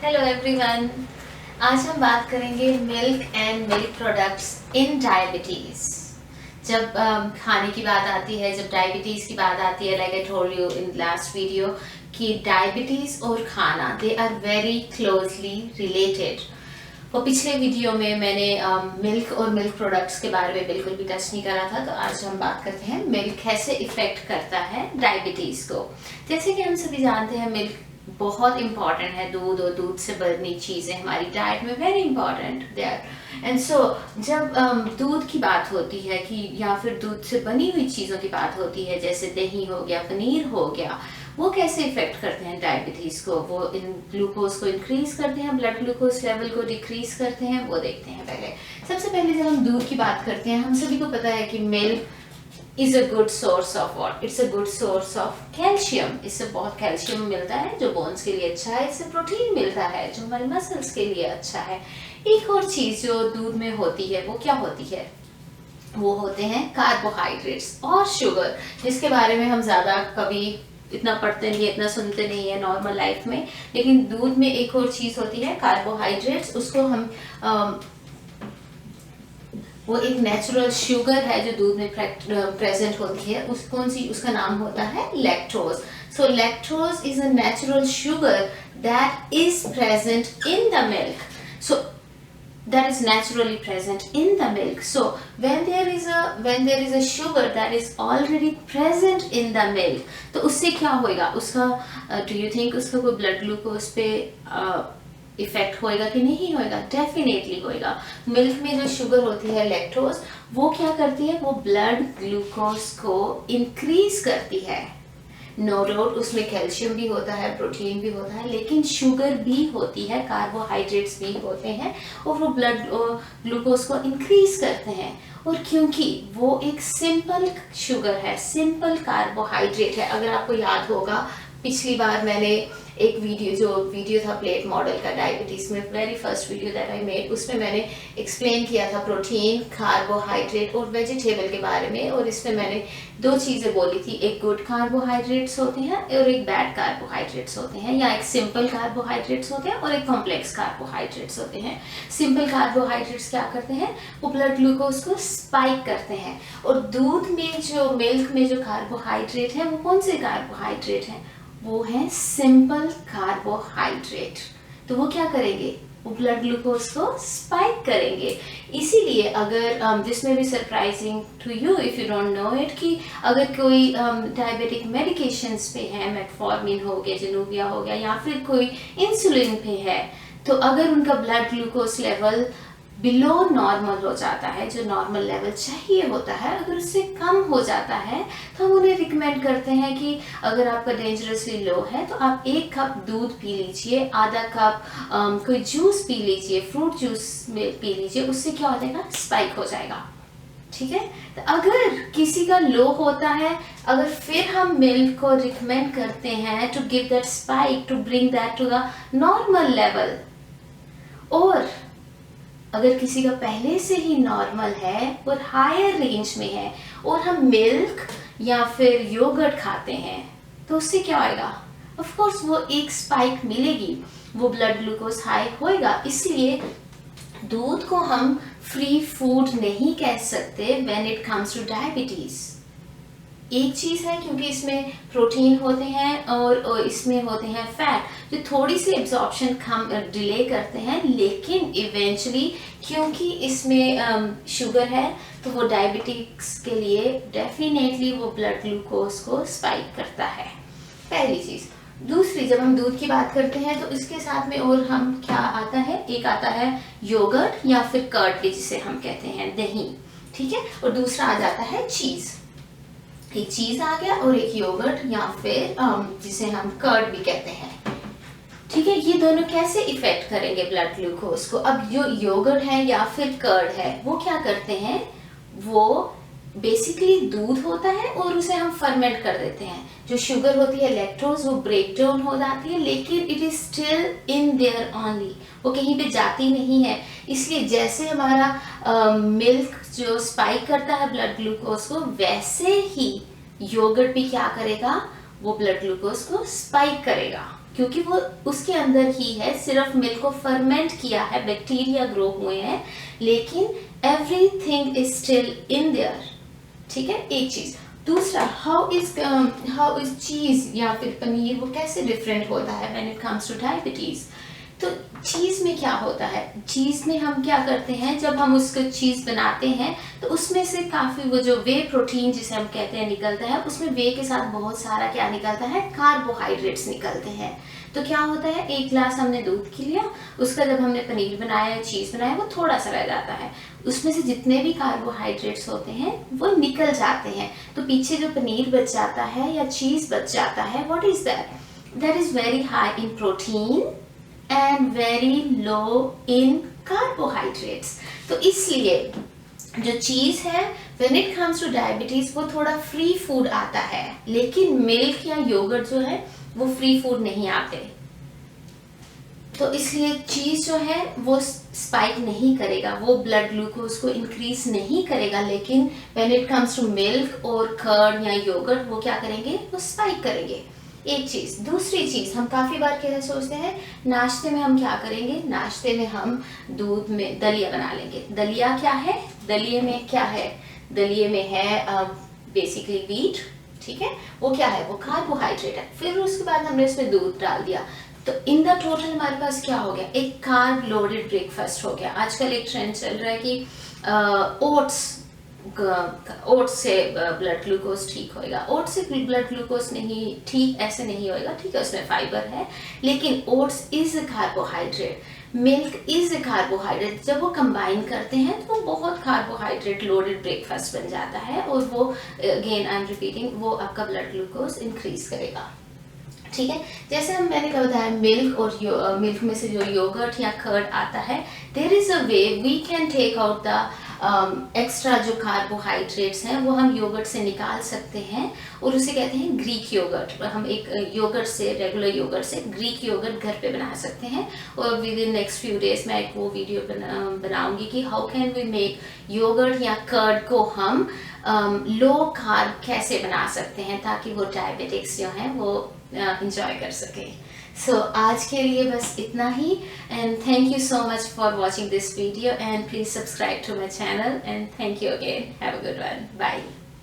Hello everyone. आज हम बात करेंगे milk and milk products in diabetes. जब खाने की बात आती है, जब डायबिटीज़ की बात आती है, like I told you in last video कि डायबिटीज़ और खाना they are very closely related. वो पिछले वीडियो में मैंने मिल्क और मिल्क प्रोडक्ट्स के बारे में बिल्कुल भी टच नहीं करा था, तो आज हम बात करते हैं मिल्क कैसे इफ़ेक्ट करता है डायबिटीज़ को। जैसे कि हम सभी जानते हैं मिल्क बहुत इंपॉर्टेंट है, दूध और दूध से बनी चीज़ें हमारी डाइट में very important they are. And so जब दूध की बात होती है कि या फिर दूध से बनी हुई चीज़ों की बात होती है, जैसे दही हो गया, पनीर हो गया, वो कैसे इफेक्ट करते हैं डायबिटीज़ को। वो इन ग्लूकोज को इंक्रीज करते हैं, ब्लड ग्लूकोज लेवल को डिक्रीज करते हैं, वो देखते हैं। सबसे पहले जब हम दूध की बात करते हैं, हम सभी को पता है कि milk is a good source of what? It's a good source of calcium. इससे बहुत कैल्शियम मिलता है जो बोन्स के लिए अच्छा है। इससे प्रोटीन मिलता है जो हमारे मसल्स के लिए अच्छा है। एक और चीज़ जो दूध में होती है वो क्या होती है? वो होते हैं कार्बोहाइड्रेट्स और शुगर, जिसके बारे में हम ज़्यादा कभी इतना पढ़ते नहीं है, इतना सुनते नहीं है नॉर्मल लाइफ में। लेकिन दूध में एक और चीज़ होती है कार्बोहाइड्रेट्स। उसको हम वो एक नेचुरल शुगर है जो दूध में प्रेजेंट होती है। उस कौन सी, उसका नाम होता है lactose. So lactose is a natural sugar that is present in the milk. So that is naturally present in the milk. So when there is a sugar that is already present in the milk, तो उससे क्या होएगा? उसका do you think उसका कोई blood glucose पे effect होएगा कि नहीं होएगा? डेफिनेटली होएगा। मिल्क में जो शुगर होती है लैक्टोज, वो क्या करती है? वो ब्लड ग्लूकोज को इंक्रीज करती है। नो डाउट उसमें कैल्शियम भी होता है, प्रोटीन भी होता है, लेकिन शुगर भी होती है, कार्बोहाइड्रेट्स भी होते हैं और वो ब्लड ग्लूकोज को इंक्रीज करते हैं। और क्योंकि वो एक सिंपल शुगर है, सिंपल कार्बोहाइड्रेट है। अगर आपको याद होगा पिछली बार मैंने एक वीडियो था प्लेट मॉडल का डायबिटीज़ में, very first video that I made, उसमें मैंने एक्सप्लेन किया था प्रोटीन, कार्बोहाइड्रेट और वेजिटेबल के बारे में। और इसमें मैंने दो चीज़ें बोली थी, एक गुड कार्बोहाइड्रेट्स होते हैं और एक बैड कार्बोहाइड्रेट्स होते हैं, या एक सिंपल कार्बोहाइड्रेट्स होते हैं और एक कॉम्प्लेक्स कार्बोहाइड्रेट्स होते हैं। सिंपल कार्बोहाइड्रेट्स क्या करते हैं? वो ब्लड ग्लूकोज को स्पाइक करते हैं। और दूध में जो मिल्क में जो कार्बोहाइड्रेट है, वो कौन से कार्बोहाइड्रेट हैं? वो है सिंपल कार्बोहाइड्रेट। तो वो क्या करेंगे? वो ब्लड ग्लूकोज को स्पाइक करेंगे। इसीलिए अगर जिसमें भी surprising to you if you don't know it, कि अगर कोई डायबिटिक मेडिकेशंस पे है, मेटफॉर्मिन हो गया, जेनोविया हो गया, या फिर कोई इंसुलिन पे है, तो अगर उनका blood glucose level below normal हो जाता है, जो नॉर्मल लेवल चाहिए होता है, अगर उससे कम हो जाता है, तो हम उन्हें रिकमेंड करते हैं कि अगर आपका डेंजरसली लो है तो आप 1 कप दूध पी लीजिए, आधा कप कोई जूस पी लीजिए, फ्रूट जूस में पी लीजिए। उससे क्या हो जाएगा? स्पाइक हो जाएगा। ठीक है। तो अगर किसी का लो होता है, अगर फिर हम मिल्क को रिकमेंड करते हैं to give that spike, to bring that to the normal level, और अगर किसी का पहले से ही नॉर्मल है और हायर रेंज में है और हम मिल्क या फिर योगर्ट खाते हैं, तो उससे क्या होएगा? ऑफ कोर्स वो एक स्पाइक मिलेगी, वो ब्लड ग्लूकोज हाई होएगा। इसलिए दूध को हम फ्री फूड नहीं कह सकते when it comes two diabetes. एक चीज़ है क्योंकि इसमें प्रोटीन होते हैं और इसमें होते हैं फैट, जो थोड़ी सी एब्जॉर्प्शन कम डिले करते हैं, लेकिन इवेंचुअली क्योंकि इसमें शुगर है तो वो डायबिटिक्स के लिए डेफिनेटली वो ब्लड ग्लूकोज को स्पाइक करता है। पहली चीज़। दूसरी, जब हम दूध की बात करते हैं तो इसके साथ में और हम क्या आता है? एक आता है योगर्ट या फिर कर्ड, जिसे हम कहते हैं दही। ठीक है। और दूसरा आ जाता है चीज़। एक चीज आ गया और एक योगर्ट या फिर जिसे हम कर्ड भी कहते हैं। ठीक है। ये दोनों कैसे इफेक्ट करेंगे ब्लड ग्लूकोज को? अब जो योगर्ट है या फिर कर्ड है, वो क्या करते हैं? वो बेसिकली दूध होता है और उसे हम फर्मेंट कर देते हैं। जो शुगर होती है लैक्टोज, वो ब्रेक डाउन हो जाती है, लेकिन it is still in their only, वो कहीं पे जाती नहीं है। इसलिए जैसे हमारा मिल्क जो स्पाइक करता है ब्लड ग्लूकोज को, वैसे ही योगर्ट भी क्या करेगा? वो ब्लड ग्लूकोज को स्पाइक करेगा। क्योंकि वो उसके अंदर ही है, सिर्फ मिल्क को फर्मेंट किया है, बैक्टीरिया ग्रो हुए हैं, लेकिन everything is still in their. ठीक है, एक चीज। दूसरा, हाउ इज चीज या फिर पनीर वो कैसे डिफरेंट होता है when it comes two diabetes. तो चीज़ में क्या होता है, चीज़ में हम क्या करते हैं, जब हम उसको चीज़ बनाते हैं तो उसमें से काफ़ी वो जो वे प्रोटीन जिसे हम कहते हैं निकलता है, उसमें वे के साथ बहुत सारा क्या निकलता है, कार्बोहाइड्रेट्स निकलते हैं। तो क्या होता है, एक गिलास हमने दूध की लिया, उसका जब हमने पनीर बनाया, चीज़ बनाया, वो थोड़ा सा रह जाता है, उसमें से जितने भी कार्बोहाइड्रेट्स होते हैं वो निकल जाते हैं। तो पीछे जो पनीर बच जाता है या चीज़ बच जाता है, what is that, that is very high in protein and very low in carbohydrates. तो इसलिए जो चीज़ है when it comes two diabetes वो थोड़ा फ्री फूड आता है, लेकिन मिल्क या योगर्ट जो है वो फ्री फूड नहीं आते। तो इसलिए चीज़ जो है वो स्पाइक नहीं करेगा, वो ब्लड ग्लूकोज को इंक्रीज नहीं करेगा, लेकिन when it comes to milk और कर्ड या योगर्ट वो क्या करेंगे, वो स्पाइक करेंगे। एक चीज। दूसरी चीज, हम काफी बार क्या सोचते हैं, नाश्ते में हम क्या करेंगे, नाश्ते में हम दूध में दलिया बना लेंगे। दलिया क्या है, दलिए में क्या है, दलिए में है बेसिकली वीट। ठीक है, वो क्या है, वो कार्बोहाइड्रेट है। फिर उसके बाद हमने इसमें दूध डाल दिया, तो इन द टोटल हमारे पास क्या हो गया, एक कार्ब लोडेड ब्रेकफास्ट हो गया। आजकल एक ट्रेंड चल रहा है कि ओट्स से ब्लड ग्लूकोज ठीक होएगा। ओट्स से ब्लड ग्लूकोज नहीं ठीक, ऐसे नहीं होएगा। ठीक है, उसमें फाइबर है, लेकिन oats is a carbohydrate, milk is a carbohydrate. जब वो कंबाइन करते हैं तो वो बहुत कार्बोहाइड्रेट लोडेड ब्रेकफास्ट बन जाता है, और वो अगेन आई एम रिपीटिंग, वो आपका ब्लड ग्लूकोज इंक्रीज करेगा। ठीक है, जैसे हम मैंने क्या बताया, मिल्क और मिल्क में से जो योगर्ट या कर्ड आता है, there is a way we can take out the extra जो कार्बोहाइड्रेट्स हैं वो हम योगर्ट से निकाल सकते हैं, और उसे कहते हैं ग्रीक योगर्ट। हम एक योगर्ट से, रेगुलर योगर्ट से ग्रीक योगर्ट घर पे बना सकते हैं, और with in next few days मैं एक वो वीडियो बनाऊंगी कि how can we make yogurt या कर्ड को हम लो कार्ब कैसे बना सकते हैं, ताकि वो डायबिटिक्स जो हैं वो इंजॉय कर सकें। सो आज के लिए बस इतना ही, and thank you so much for watching this video, and please subscribe to my channel, and thank you again, have a good one, bye.